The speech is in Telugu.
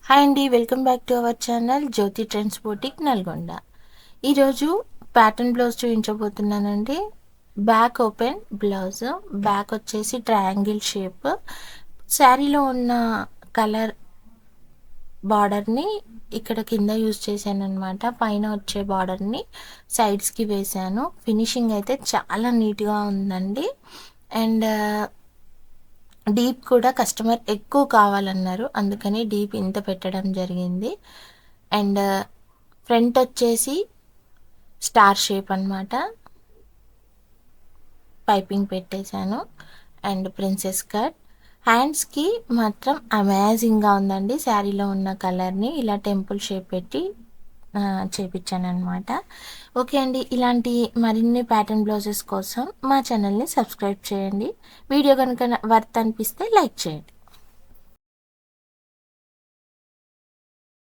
హాయ్ అండి, welcome back to our channel Jyoti trends బoutique నల్గొండ. ఈరోజు ప్యాటర్న్ బ్లౌజ్ చూపించబోతున్నానండి. బ్యాక్ ఓపెన్ బ్లౌజ్, బ్యాక్ వచ్చేసి ట్రయాంగిల్ షేప్. శారీలో ఉన్న కలర్ బార్డర్ని ఇక్కడ కింద యూజ్ చేశాను అనమాట. పైన వచ్చే బార్డర్ని సైడ్స్కి వేశాను. ఫినిషింగ్ అయితే చాలా నీట్గా ఉందండి. అండ్ డీప్ కూడా కస్టమర్ ఎక్కువ కావాలన్నారు, అందుకని డీప్ ఇంత పెట్టడం జరిగింది. అండ్ ఫ్రంట్ వచ్చేసి స్టార్ షేప్ అన్నమాట, పైపింగ్ పెట్టేశాను. And princess cut. హ్యాండ్స్కి మాత్రం అమేజింగ్గా ఉందండి. శారీలో ఉన్న కలర్ని ఇలా టెంపుల్ షేప్ పెట్టి చేపించాను అనమాట. ఓకే అండి, ఇలాంటి మరిన్ని ప్యాటర్న్ బ్లౌజెస్ కోసం మా ఛానల్ని సబ్స్క్రైబ్ చేయండి. వీడియో కనుక వర్త్ అనిపిస్తే లైక్ చేయండి.